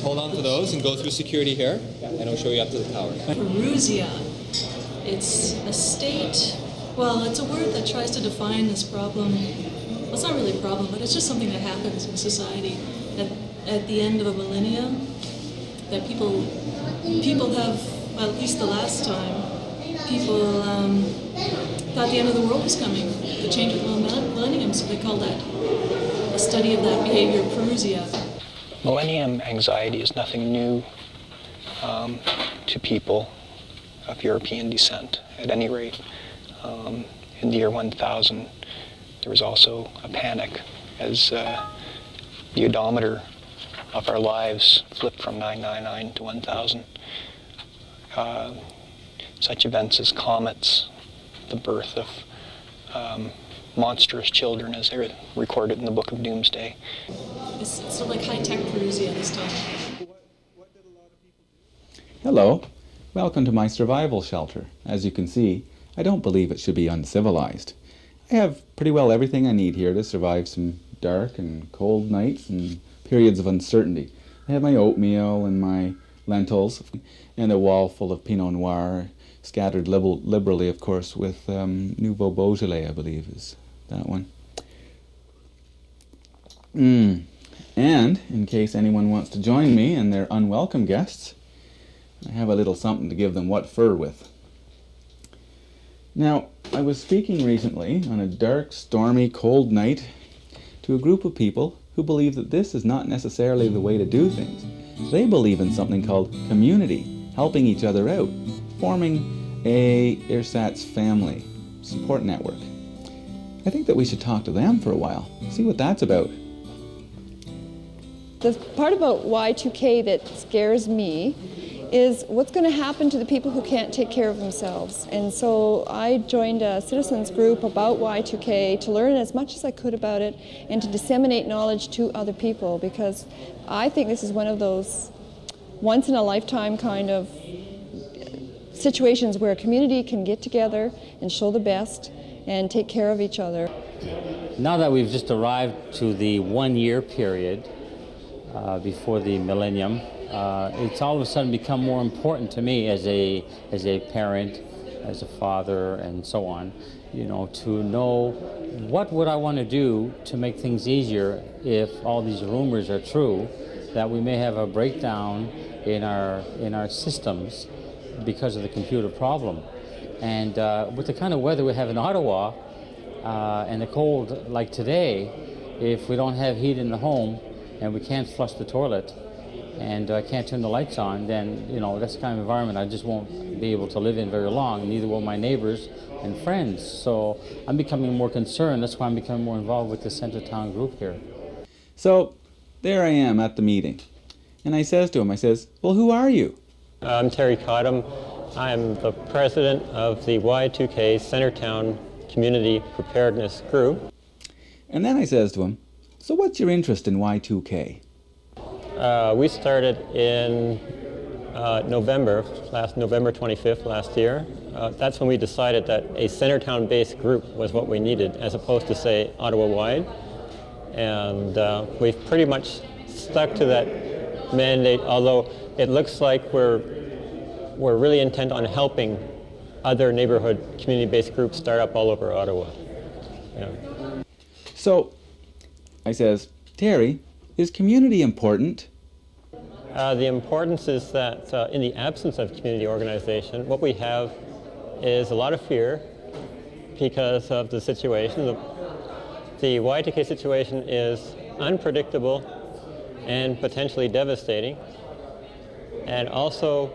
hold on to those and go through security here, and I'll show you up to the tower. Perusia. It's a state, well, it's a word that tries to define this problem. Well, it's not really a problem, but it's just something that happens in society at the end of a millennium, that people have, well, at least the last time, people thought the end of the world was coming, the change of the millennium, so they call that a study of that behavior, Perusia. Millennium anxiety is nothing new to people of European descent, at any rate. In the year 1000, there was also a panic as the odometer of our lives flipped from 999 to 1000. Such events as comets, the birth of monstrous children, as they're recorded in the Book of Doomsday. It's sort of like high-tech Perusia this time. Hello, welcome to my survival shelter. As you can see, I don't believe it should be uncivilized. I have pretty well everything I need here to survive some dark and cold nights and periods of uncertainty. I have my oatmeal and my lentils and a wall full of Pinot Noir, scattered liberally, of course, with Nouveau Beaujolais, I believe is that one. And, in case anyone wants to join me and they're unwelcome guests, I have a little something to give them what for with. Now, I was speaking recently on a dark, stormy, cold night to a group of people who believe that this is not necessarily the way to do things. They believe in something called community, helping each other out, forming a ersatz family support network. I think that we should talk to them for a while, see what that's about. The part about y2k that scares me is what's going to happen to the people who can't take care of themselves. And so I joined a citizens group about y2k to learn as much as I could about it and to disseminate knowledge to other people, because I think this is one of those once-in-a-lifetime kind of situations where a community can get together and show the best and take care of each other. Now that we've just arrived to the 1 year period before the millennium, it's all of a sudden become more important to me as a parent, as a father, and so on, to know what would I want to do to make things easier if all these rumors are true, that we may have a breakdown in our systems because of the computer problem. And with the kind of weather we have in Ottawa and the cold like today, if we don't have heat in the home and we can't flush the toilet and I can't turn the lights on, then that's the kind of environment I just won't be able to live in very long. Neither will my neighbors and friends. So I'm becoming more concerned. That's why I'm becoming more involved with the Centre Town group here. So there I am at the meeting, and I says to him, well, who are you? I'm Terry Cottam. I'm the president of the y2k Centertown Community Preparedness Group. And then I says to him, so what's your interest in y2k? We started in November 25th last year. That's when we decided that a Centertown-based group was what we needed, as opposed to, say, Ottawa-wide. And we've pretty much stuck to that mandate, although it looks like we're really intent on helping other neighborhood community-based groups start up all over Ottawa. Yeah. So, I says, Terry, is community important? The importance is that in the absence of community organization, what we have is a lot of fear because of the situation. The y2k situation is unpredictable and potentially devastating. And also,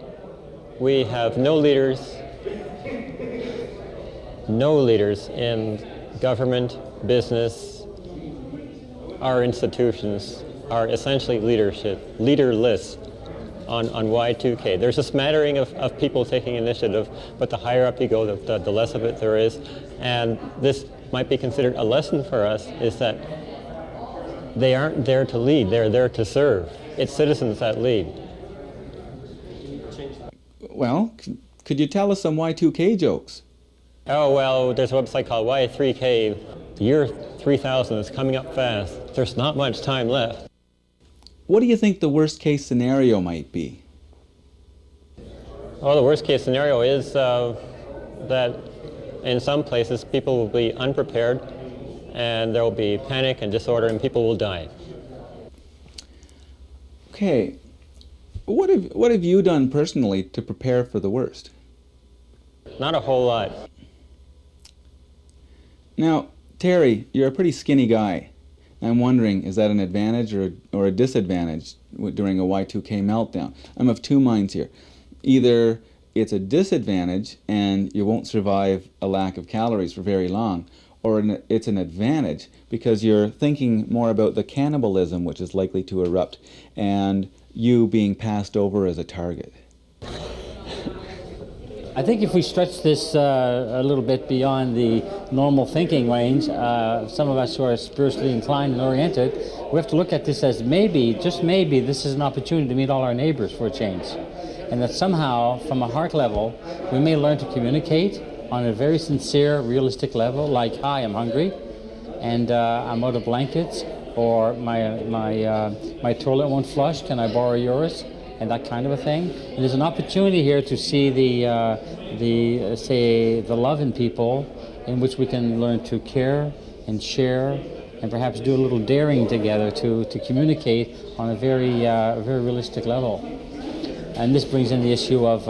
we have no leaders in government, business. Our institutions are essentially leaderless on y2k. There's a smattering of people taking initiative, but the higher up you go, the less of it there is. And this might be considered a lesson for us, is that they aren't there to lead, they're there to serve. It's citizens that lead. Well, could you tell us some y2k jokes? Oh, well, there's a website called y3k. The year 3000 is coming up fast. There's not much time left. what do you think the worst case scenario might be? Well, the worst case scenario is that in some places people will be unprepared and there will be panic and disorder and people will die. Okay, what have you done personally to prepare for the worst? Not a whole lot. Now, Terry, you're a pretty skinny guy. I'm wondering, is that an advantage or a disadvantage during a Y2K meltdown? I'm of two minds here. Either it's a disadvantage and you won't survive a lack of calories for very long, or it's an advantage because you're thinking more about the cannibalism which is likely to erupt and you being passed over as a target. I think if we stretch this a little bit beyond the normal thinking range, some of us who are spiritually inclined and oriented, we have to look at this as maybe, just maybe, this is an opportunity to meet all our neighbors for a change. And that somehow, from a heart level, we may learn to communicate on a very sincere, realistic level, like, hi, I'm hungry, and I'm out of blankets, or my toilet won't flush, can I borrow yours? And that kind of a thing. And there's an opportunity here to see the love in people, in which we can learn to care and share, and perhaps do a little daring together to communicate on a very realistic level. And this brings in the issue of,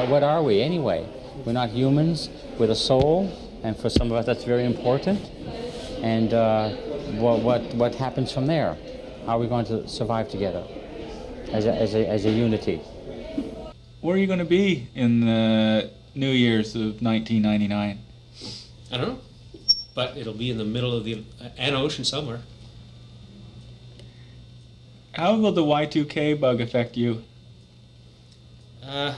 what are we anyway? We're not humans with a soul, and for some of us that's very important. And what happens from there? How are we going to survive together as a unity? Where are you going to be in the New Year's of 1999? I don't know, but it'll be in the middle of an ocean somewhere. How will the Y2K bug affect you? I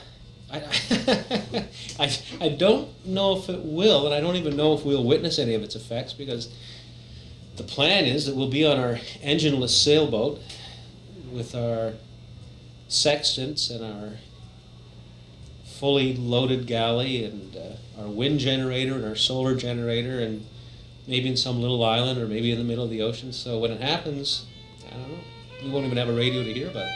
don't know if it will, and I don't even know if we'll witness any of its effects, because the plan is that we'll be on our engineless sailboat with our sextants and our fully loaded galley and our wind generator and our solar generator, and maybe in some little island or maybe in the middle of the ocean. So when it happens, I don't know, we won't even have a radio to hear about it.